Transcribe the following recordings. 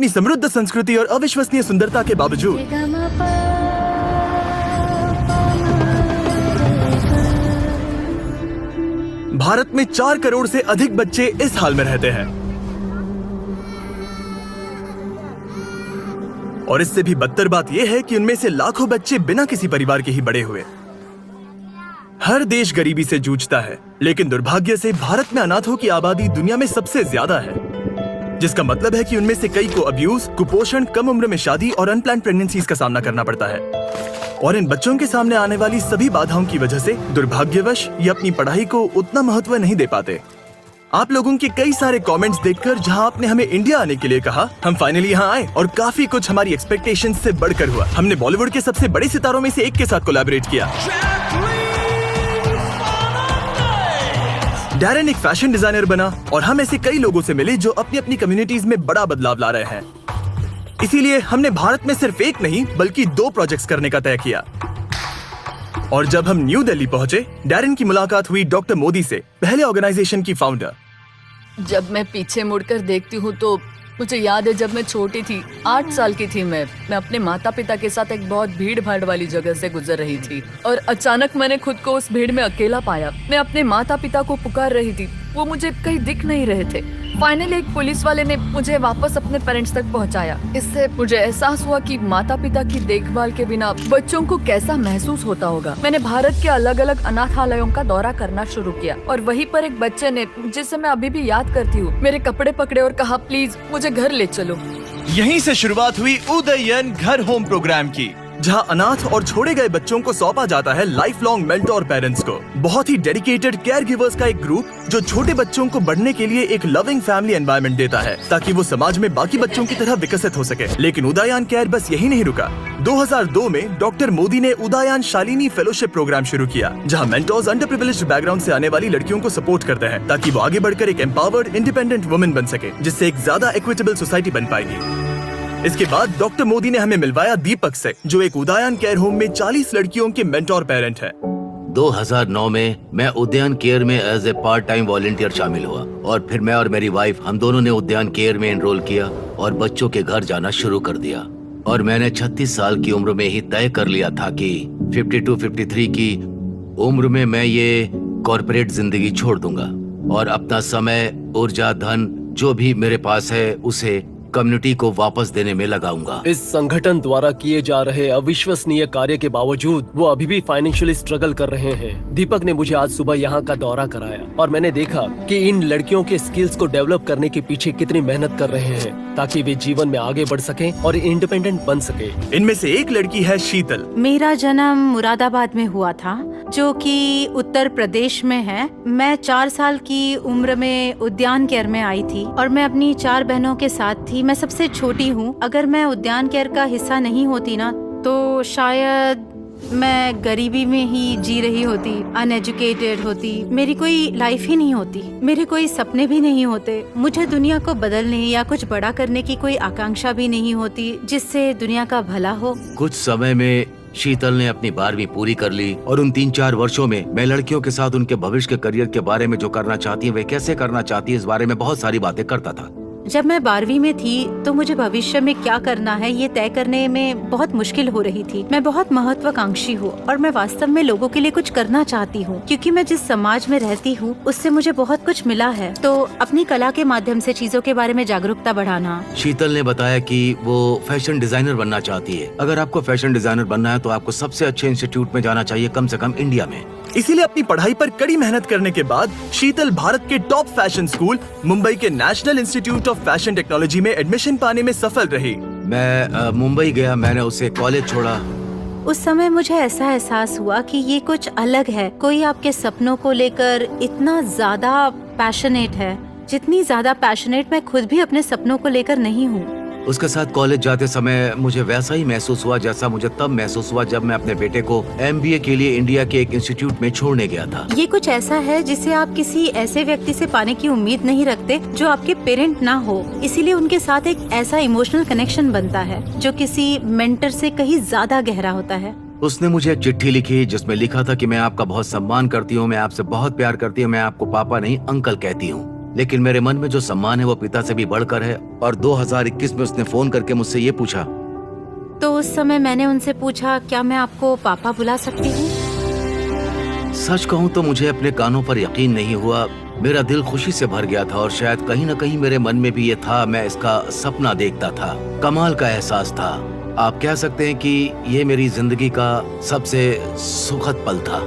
अपनी समृद्ध संस्कृति और अविश्वसनीय सुंदरता के बावजूद भारत में 4 करोड़ से अधिक बच्चे इस हाल में रहते हैं। और इससे भी बदतर बात यह है कि उनमें से लाखों बच्चे बिना किसी परिवार के ही बड़े हुए। हर देश गरीबी से जूझता है, लेकिन दुर्भाग्य से भारत में अनाथों की आबादी दुनिया में सबसे ज्यादा है, जिसका मतलब है कि उनमें से कई को अब्यूज, कुपोषण, कम उम्र में शादी और अनप्लान्ड प्रेगनेंसीज का सामना करना पड़ता है। और इन बच्चों के सामने आने वाली सभी बाधाओं की वजह से दुर्भाग्यवश ये अपनी पढ़ाई को उतना महत्व नहीं दे पाते। आप लोगों के कई सारे कमेंट्स देखकर जहां आपने हमें इंडिया आने के लिए कहा, हम फाइनली यहां आए और काफी कुछ हमारी एक्सपेक्टेशंस से बढ़कर हुआ। हमने बॉलीवुड के सबसे बड़े सितारों में से एक के साथ कोलैबोरेट किया। डैरेन एक फैशन डिजाइनर बना और हम ऐसे कई लोगों से मिले जो अपनी अपनी कम्युनिटीज में बड़ा बदलाव ला रहे हैं। इसीलिए हमने भारत में सिर्फ एक नहीं बल्कि 2 प्रोजेक्ट्स करने का तय किया। और जब हम न्यू दिल्ली पहुंचे, डैरेन की मुलाकात हुई डॉक्टर मोदी से, पहले ऑर्गेनाइजेशन की फाउंडर। जब मैं पीछे मुड़कर देखती हूँ तो मुझे याद है जब मैं छोटी थी, 8 साल की थी मैं अपने माता पिता के साथ एक बहुत भीड़ भाड़ वाली जगह से गुजर रही थी और अचानक मैंने खुद को उस भीड़ में अकेला पाया। मैं अपने माता पिता को पुकार रही थी, वो मुझे कहीं दिख नहीं रहे थे। फाइनली एक पुलिस वाले ने मुझे वापस अपने पेरेंट्स तक पहुंचाया। इससे मुझे एहसास हुआ कि माता पिता की देखभाल के बिना बच्चों को कैसा महसूस होता होगा। मैंने भारत के अलग अलग अनाथालयों का दौरा करना शुरू किया और वहीं पर एक बच्चे ने, जिसे मैं अभी भी याद करती हूँ, मेरे कपड़े पकड़े और कहा, प्लीज मुझे घर ले चलो। यहीं से शुरुआत हुई उदयन घर होम प्रोग्राम की, जहां अनाथ और छोड़े गए बच्चों को सौंपा जाता है लाइफ लॉन्ग मेंटोर पेरेंट्स को। बहुत ही डेडिकेटेड केयर गिवर्स का एक ग्रुप जो छोटे बच्चों को बढ़ने के लिए एक लविंग फैमिली एनवायरनमेंट देता है ताकि वो समाज में बाकी बच्चों की तरह विकसित हो सके। लेकिन उदयन केयर बस यही नहीं रुका। 2002 में डॉक्टर मोदी ने उदयन शालिनी फेलोशिप प्रोग्राम शुरू किया, जहां मेंटोर्स अंडर प्रिविलेज्ड बैकग्राउंड से आने वाली लड़कियों को सपोर्ट करते हैं ताकि वो आगे बढ़कर एक एम्पावर्ड इंडिपेंडेंट वुमेन बन सके, जिससे एक ज्यादा इक्विटेबल सोसाइटी बन पाएगी। इसके बाद डॉक्टर मोदी ने हमें मिलवाया दीपक से, जो एक उदयन केयर होम में 40 लड़कियों के मेंटोर पेरेंट है। 2009 में मैं उद्यान केयर में as a part time volunteer शामिल हुआ और फिर मैं और मेरी वाइफ, हम दोनों ने उद्यान केयर में एनरोल किया और बच्चों के घर जाना शुरू कर दिया। और मैंने 36 साल की उम्र में ही तय कर लिया था कि 52-53 की उम्र में मैं ये कॉर्पोरेट जिंदगी छोड़ दूंगा और अपना समय, ऊर्जा, धन जो भी मेरे पास है उसे कम्युनिटी को वापस देने में लगाऊंगा। इस संगठन द्वारा किए जा रहे अविश्वसनीय कार्य के बावजूद वो अभी भी फाइनेंशियली स्ट्रगल कर रहे हैं। दीपक ने मुझे आज सुबह यहाँ का दौरा कराया और मैंने देखा कि इन लड़कियों के स्किल्स को डेवलप करने के पीछे कितनी मेहनत कर रहे हैं ताकि वे जीवन में आगे बढ़ सके और इंडिपेंडेंट बन सके। इनमें से एक लड़की है शीतल। मेरा जन्म मुरादाबाद में हुआ था, जो कि उत्तर प्रदेश में है। मैं 4 साल की उम्र में उद्यान केयर में आई थी और मैं अपनी 4 बहनों के साथ थी। मैं सबसे छोटी हूँ। अगर मैं उद्यान केयर का हिस्सा नहीं होती ना तो शायद मैं गरीबी में ही जी रही होती, अनएजुकेटेड होती, मेरी कोई लाइफ ही नहीं होती, मेरे कोई सपने भी नहीं होते, मुझे दुनिया को बदलने या कुछ बड़ा करने की कोई आकांक्षा भी नहीं होती जिससे दुनिया का भला हो। कुछ समय में शीतल ने अपनी 12वीं पूरी कर ली और उन 3-4 वर्षों में मैं लड़कियों के साथ उनके भविष्य के करियर के बारे में जो करना चाहती है, वे कैसे करना चाहती है, इस बारे में बहुत सारी बातें करता था। जब मैं 12वीं में थी तो मुझे भविष्य में क्या करना है ये तय करने में बहुत मुश्किल हो रही थी। मैं बहुत महत्वाकांक्षी हूँ और मैं वास्तव में लोगों के लिए कुछ करना चाहती हूँ, क्योंकि मैं जिस समाज में रहती हूँ उससे मुझे बहुत कुछ मिला है। तो अपनी कला के माध्यम से चीजों के बारे में जागरूकता बढ़ाना। शीतल ने बताया कि वो फैशन डिजाइनर बनना चाहती है। अगर आपको फैशन डिजाइनर बनना है तो आपको सबसे अच्छे इंस्टीट्यूट में जाना चाहिए, कम से कम इंडिया में। इसीलिए अपनी पढ़ाई पर कड़ी मेहनत करने के बाद शीतल भारत के टॉप फैशन स्कूल मुंबई के national institute of fashion technology में एडमिशन पाने में सफल रही। मैं मुंबई गया, मैंने उसे कॉलेज छोड़ा। उस समय मुझे ऐसा एहसास हुआ कि ये कुछ अलग है। कोई आपके सपनों को लेकर इतना ज्यादा पैशनेट है जितनी ज्यादा पैशनेट मैं खुद भी अपने सपनों को लेकर नहीं हूँ। उसके साथ कॉलेज जाते समय मुझे वैसा ही महसूस हुआ जैसा मुझे तब महसूस हुआ जब मैं अपने बेटे को MBA के लिए इंडिया के एक इंस्टीट्यूट में छोड़ने गया था। ये कुछ ऐसा है जिसे आप किसी ऐसे व्यक्ति से पाने की उम्मीद नहीं रखते जो आपके पेरेंट ना हो। इसीलिए उनके साथ एक ऐसा इमोशनल कनेक्शन बनता है जो किसी मेंटर से कहीं ज्यादा गहरा होता है। उसने मुझे एक चिट्ठी लिखी जिसमें लिखा था कि मैं आपका बहुत सम्मान करती हूँ, मैं आपसे बहुत प्यार करती हूँ, मैं आपको पापा नहीं अंकल कहती हूँ। लेकिन मेरे मन में जो सम्मान है वो पिता से भी बढ़कर है। और 2021 में उसने फोन करके मुझसे ये पूछा। तो उस समय मैंने उनसे पूछा, क्या मैं आपको पापा बुला सकती हूँ? सच कहूँ तो मुझे अपने कानों पर यकीन नहीं हुआ। मेरा दिल खुशी से भर गया था और शायद कहीं न कहीं मेरे मन में भी ये था, मैं इसका सपना देखता था। कमाल का एहसास था। आप कह सकते हैं कि ये मेरी जिंदगी का सबसे सुखद पल था।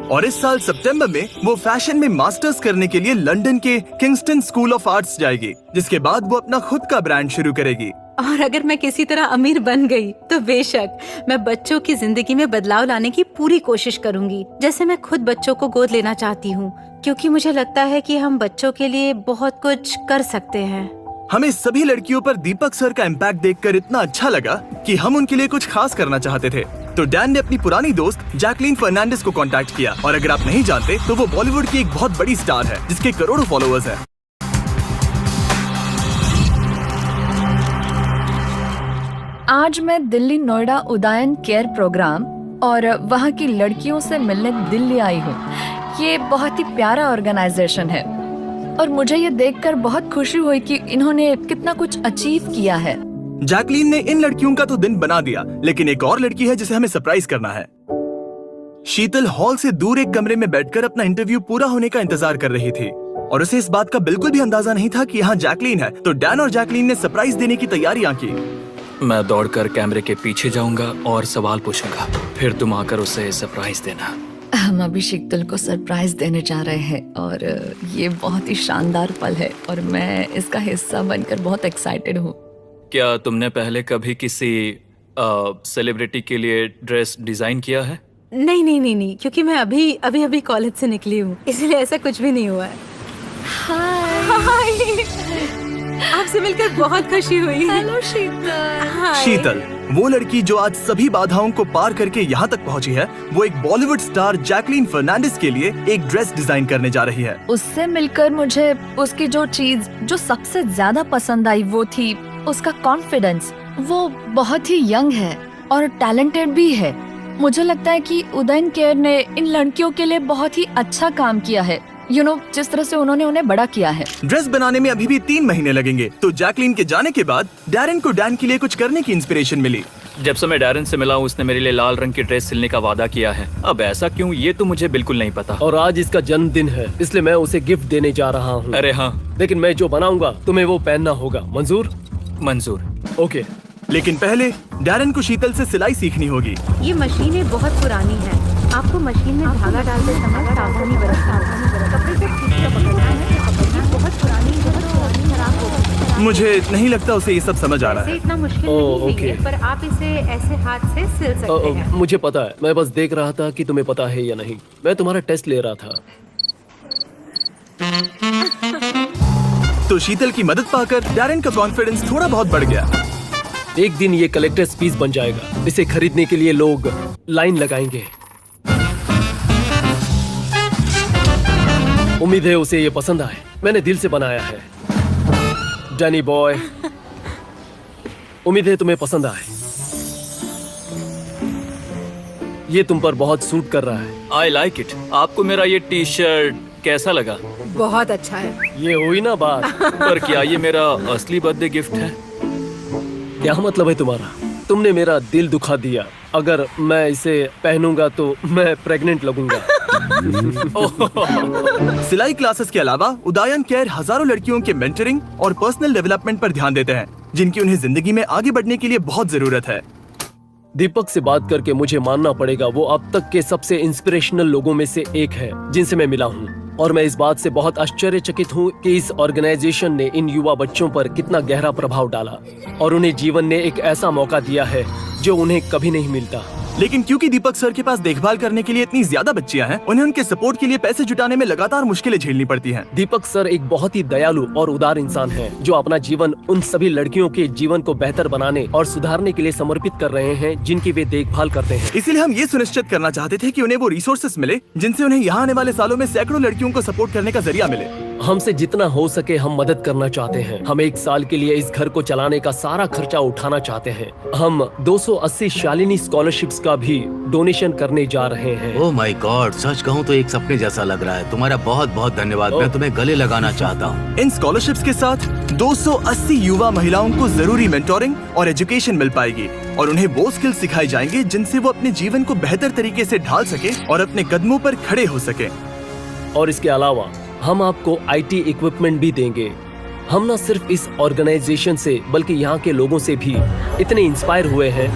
और इस साल सितंबर में वो फैशन में मास्टर्स करने के लिए लंदन के किंगस्टन स्कूल ऑफ आर्ट्स जाएगी, जिसके बाद वो अपना खुद का ब्रांड शुरू करेगी। और अगर मैं किसी तरह अमीर बन गई तो बेशक मैं बच्चों की जिंदगी में बदलाव लाने की पूरी कोशिश करूंगी, जैसे मैं खुद बच्चों को गोद लेना चाहती हूँ, क्योंकि मुझे लगता है कि हम बच्चों के लिए बहुत कुछ कर सकते हैं। हमें सभी लड़कियों पर दीपक सर का इम्पैक्ट देखकर इतना अच्छा लगा कि हम उनके लिए कुछ खास करना चाहते थे। तो डैन ने अपनी पुरानी दोस्त जैकलीन फर्नांडिस को कांटेक्ट किया। और अगर आप नहीं जानते तो वो बॉलीवुड की एक बहुत बड़ी स्टार है जिसके करोड़ों फॉलोअर्स हैं। आज मैं दिल्ली नोएडा उदयन केयर प्रोग्राम और वहाँ की लड़कियों से मिलने दिल्ली आई हूँ। ये बहुत ही प्यारा ऑर्गेनाइजेशन है और मुझे ये देखकर बहुत खुशी हुई कि इन्होंने कितना कुछ अचीव किया है। जैकलीन ने इन लड़कियों का तो दिन बना दिया, लेकिन एक और लड़की है जिसे हमें सरप्राइज करना है। शीतल हॉल से दूर एक कमरे में बैठकर अपना इंटरव्यू पूरा होने का इंतजार कर रही थी और उसे इस बात का बिल्कुल भी अंदाजा नहीं था कि यहाँ जैकलीन है। तो डैन और जैकलीन ने सरप्राइज देने की तैयारियां की। मैं दौड़कर कैमरे के पीछे जाऊंगा और सवाल पूछूंगा, फिर तुम आकर उसे सरप्राइज देना। हम अभी शीतल को सरप्राइज देने जा रहे हैं और ये बहुत ही शानदार पल है और मैं इसका हिस्सा बनकर बहुत एक्साइटेड हूँ। क्या तुमने पहले कभी किसी सेलिब्रिटी के लिए ड्रेस डिजाइन किया है? नहीं, क्योंकि मैं अभी कॉलेज से निकली हूँ, इसलिए ऐसा कुछ भी नहीं हुआ है। हाय, आपसे मिलकर बहुत खुशी हुई। हेलो शीतल। शीतल, वो लड़की जो आज सभी बाधाओं को पार करके यहाँ तक पहुँची है, वो एक बॉलीवुड स्टार जैकलीन फर्नांडिस के लिए एक ड्रेस डिजाइन करने जा रही है। उससे मिलकर मुझे उसकी जो चीज जो सबसे ज्यादा पसंद आई वो थी उसका कॉन्फिडेंस। वो बहुत ही यंग है और टैलेंटेड भी है। मुझे लगता है कि उदयन केयर ने इन लड़कियों के लिए बहुत ही अच्छा काम किया है। जिस तरह से उन्होंने उन्हें बड़ा किया है। ड्रेस बनाने में अभी भी 3 महीने लगेंगे। तो जैकलीन के जाने के बाद डैरन को डैन के लिए कुछ करने की इंस्पिरेशन मिली। जब से मैं डैरन से मिला हूँ उसने मेरे लिए लाल रंग की ड्रेस सिलने का वादा किया है। अब ऐसा क्यों, ये तो मुझे बिल्कुल नहीं पता। और आज इसका जन्मदिन है, इसलिए मैं उसे गिफ्ट देने जा रहा हूँ। अरे हाँ, लेकिन मैं जो बनाऊंगा तुम्हें वो पहनना होगा। मंजूर? मंजूर। ओके। लेकिन पहले डैरन को शीतल से सिलाई सीखनी होगी। ये मशीनें बहुत पुरानी है। आपको मशीन में धागा डालते समय सावधानी बरतना होगा। कपड़े को ठीक से पकड़ना है। ये बहुत पुरानी खराब होगी। मुझे नहीं लगता उसे ये सब समझ आ रहा इसे है। इतना मुश्किल नहीं है, पर आप इसे ऐसे हाथ से सिल सकते हैं। मुझे पता है, मैं बस देख रहा था कि तुम्हें पता है या नहीं। मैं तुम्हारा टेस्ट ले रहा था। तो शीतल की मदद पाकर डैरन का कॉन्फिडेंस थोड़ा बहुत बढ़ गया। एक दिन ये कलेक्टर्स पीस बन जाएगा। इसे खरीदने के लिए लोग लाइन लगाएंगे। उम्मीद है उसे ये पसंद आए। मैंने दिल से बनाया है। डैनी बॉय, उम्मीद है तुम्हें पसंद आए। ये तुम पर बहुत सूट कर रहा है। I like it. आपको मेरा ये टी शर्ट कैसा लगा? बहुत अच्छा है। ये हुई ना बात। पर क्या ये मेरा असली बर्थडे गिफ्ट है? क्या मतलब है तुम्हारा? तुमने मेरा दिल दुखा दिया। अगर मैं इसे पहनूंगा तो मैं प्रेग्नेंट लगूंगा। सिलाई क्लासेस के अलावा उदयन केयर हजारों लड़कियों के मेंटरिंग और पर्सनल डेवलपमेंट पर ध्यान देते हैं, जिनकी उन्हें जिंदगी में आगे बढ़ने के लिए बहुत जरूरत है। दीपक से बात करके मुझे मानना पड़ेगा, वो अब तक के सबसे इंस्पिरेशनल लोगों में से एक है जिनसे मैं मिला हूँ। और मैं इस बात से बहुत आश्चर्यचकित हूँ कि इस ऑर्गेनाइजेशन ने इन युवा बच्चों पर कितना गहरा प्रभाव डाला और उन्हें जीवन ने एक ऐसा मौका दिया है जो उन्हें कभी नहीं मिलता। लेकिन क्योंकि दीपक सर के पास देखभाल करने के लिए इतनी ज्यादा बच्चियां हैं, उन्हें उनके सपोर्ट के लिए पैसे जुटाने में लगातार मुश्किलें झेलनी पड़ती हैं। दीपक सर एक बहुत ही दयालु और उदार इंसान हैं, जो अपना जीवन उन सभी लड़कियों के जीवन को बेहतर बनाने और सुधारने के लिए समर्पित कर रहे हैं जिनकी वे देखभाल करते हैं। इसीलिए हम ये सुनिश्चित करना चाहते थे कि उन्हें वो रिसोर्सेस मिले जिनसे उन्हें यहाँ आने वाले सालों में सैकड़ों लड़कियों को सपोर्ट करने का जरिया मिले। हमसे जितना हो सके हम मदद करना चाहते हैं। हम 1 साल के लिए इस घर को चलाने का सारा खर्चा उठाना चाहते हैं। हम 280 शालिनी स्कॉलरशिप्स का भी डोनेशन करने जा रहे हैं। ओह माय गॉड, सच कहूँ तो एक सपने जैसा लग रहा है। तुम्हारा बहुत बहुत धन्यवाद। मैं तुम्हें गले लगाना चाहता हूँ। इन स्कॉलरशिप्स के साथ 280 युवा महिलाओं को जरूरी मेंटोरिंग और एजुकेशन मिल पाएगी और उन्हें वो स्किल्स सिखाए जाएंगे जिनसे वो अपने जीवन को बेहतर तरीके से ढाल सके और अपने कदमों पर खड़े हो सके। और इसके अलावा हम आपको IT इक्विपमेंट भी देंगे। हम न सिर्फ इस ऑर्गेनाइजेशन से बल्कि यहाँ के लोगों से भी इतने इंस्पायर हुए हैं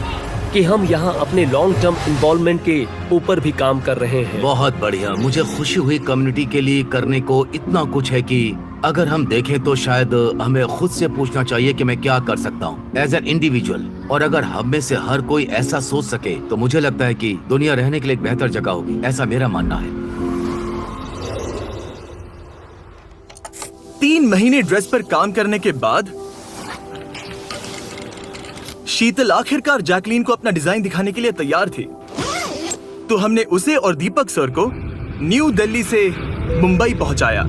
कि हम यहाँ अपने लॉन्ग टर्म इन्वॉल्वमेंट के ऊपर भी काम कर रहे हैं। बहुत बढ़िया, मुझे खुशी हुई। कम्युनिटी के लिए करने को इतना कुछ है कि अगर हम देखें तो शायद हमें खुद से पूछना चाहिए कि मैं क्या कर सकता हूँ एज एन इंडिविजुअल। और अगर हम में से हर कोई ऐसा सोच सके तो मुझे लगता है कि दुनिया रहने के लिए एक बेहतर जगह होगी। ऐसा मेरा मानना है। 3 महीने ड्रेस पर काम करने के बाद शीतल आखिरकार जैकलीन को अपना डिजाइन दिखाने के लिए तैयार थी। तो हमने उसे और दीपक सर को न्यू दिल्ली से मुंबई पहुंचाया।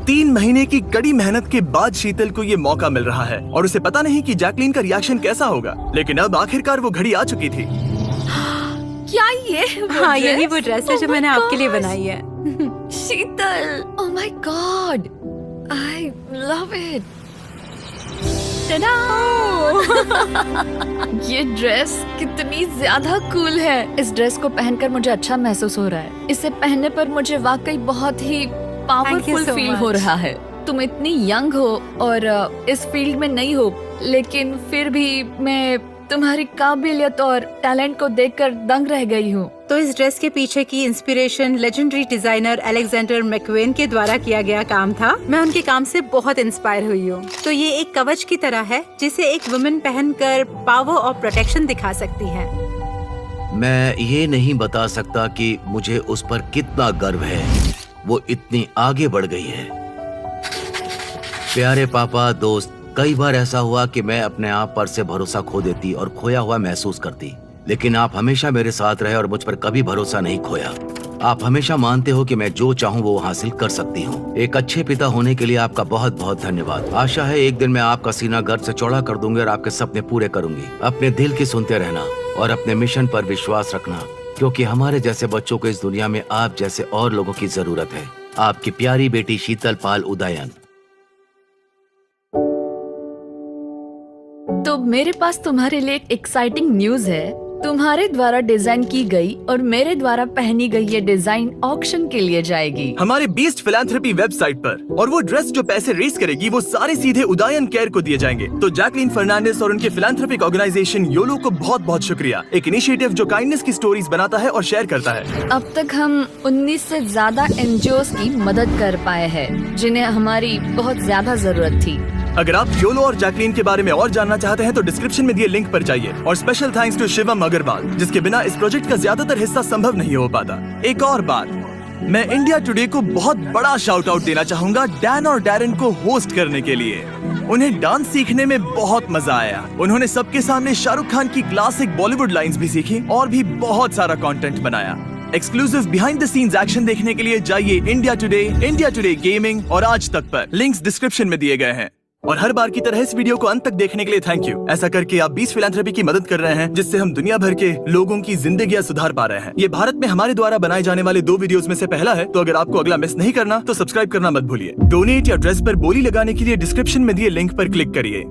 3 महीने की कड़ी मेहनत के बाद शीतल को ये मौका मिल रहा है और उसे पता नहीं कि जैकलीन का रिएक्शन कैसा होगा, लेकिन अब आखिरकार वो घड़ी आ चुकी थी। क्या ये? हाँ, यही वो ड्रेस है जो मैंने आपके लिए बनाई है। Sheetal, oh my God, I love it. ये ड्रेस कितनी ज्यादा कूल है। इस ड्रेस को पहनकर मुझे अच्छा महसूस हो रहा है। इसे पहनने पर मुझे वाकई बहुत ही पावरफुल so फील हो much. रहा है। तुम इतनी यंग हो और इस फील्ड में नहीं हो, लेकिन फिर भी मैं तुम्हारी काबिलियत और टैलेंट को देखकर दंग रह गई हूँ। तो इस ड्रेस के पीछे की inspiration legendary designer Alexander Macwan के द्वारा किया गया काम था। मैं उनके काम से बहुत इंस्पायर हुई हूँ। तो ये एक कवच की तरह है जिसे एक वुमेन पहनकर पावर और प्रोटेक्शन दिखा सकती है। मैं ये नहीं बता सकता कि मुझे उस पर कितना गर्व है। वो इतनी आगे बढ़ गई है। प्यारे पापा, दोस्त, कई बार ऐसा हुआ कि मैं अपने आप पर से भरोसा खो देती और खोया हुआ महसूस करती, लेकिन आप हमेशा मेरे साथ रहे और मुझ पर कभी भरोसा नहीं खोया। आप हमेशा मानते हो कि मैं जो चाहूँ वो हासिल कर सकती हूँ। एक अच्छे पिता होने के लिए आपका बहुत बहुत धन्यवाद। आशा है एक दिन मैं आपका सीना गर्व से चौड़ा कर दूंगी और आपके सपने पूरे करूंगी। अपने दिल की सुनते रहना और अपने मिशन पर विश्वास रखना, क्योंकि हमारे जैसे बच्चों को इस दुनिया में आप जैसे और लोगों की जरूरत है। आपकी प्यारी बेटी शीतल पाल उदयन। तो मेरे पास तुम्हारे लिए एक एक्साइटिंग न्यूज है। तुम्हारे द्वारा डिजाइन की गई और मेरे द्वारा पहनी गई ये डिजाइन ऑक्शन के लिए जाएगी हमारे बीस्ट फिलैंथ्रोपी वेबसाइट पर, और वो ड्रेस जो पैसे रेस करेगी वो सारे सीधे उदयन केयर को दिए जाएंगे। तो जैकलीन फर्नांडिस और उनके फिलैंथ्रोपिक ऑर्गेनाइजेशन योलो को बहुत बहुत शुक्रिया। एक इनिशिएटिव जो काइंडनेस की स्टोरीज बनाता है और शेयर करता है। अब तक हम 19 से ज्यादा NGOs की मदद कर पाए हैं जिन्हें हमारी बहुत ज्यादा जरूरत थी। अगर आप योलो और जैकलीन के बारे में और जानना चाहते हैं तो डिस्क्रिप्शन में दिए लिंक पर जाइए। और special thanks to Shivam Agarwal, जिसके बिना इस प्रोजेक्ट का ज्यादातर हिस्सा संभव नहीं हो पाता। एक और बात, मैं इंडिया टुडे को बहुत बड़ा शाउट आउट देना चाहूंगा डैन और डैरन को होस्ट करने के लिए। उन्हें डांस सीखने में बहुत मजा आया। उन्होंने सबके सामने शाहरुख खान की क्लासिक बॉलीवुड लाइंस भी सीखी और भी बहुत सारा कंटेंट बनाया। Exclusive behind the scenes action देखने के लिए जाइए इंडिया टुडे गेमिंग और आज तक पर। लिंक्स डिस्क्रिप्शन में दिए गए हैं। और हर बार की तरह इस वीडियो को अंत तक देखने के लिए थैंक यू। ऐसा करके आप 20 फिलैंथ्रोपी की मदद कर रहे हैं, जिससे हम दुनिया भर के लोगों की जिंदगियां सुधार पा रहे हैं। ये भारत में हमारे द्वारा बनाए जाने वाले 2 वीडियोस में से पहला है, तो अगर आपको अगला मिस नहीं करना तो सब्सक्राइब करना मत भूलिए। डोनेट या ड्रेस पर बोली लगाने के लिए डिस्क्रिप्शन में दिए लिंक पर क्लिक करिए।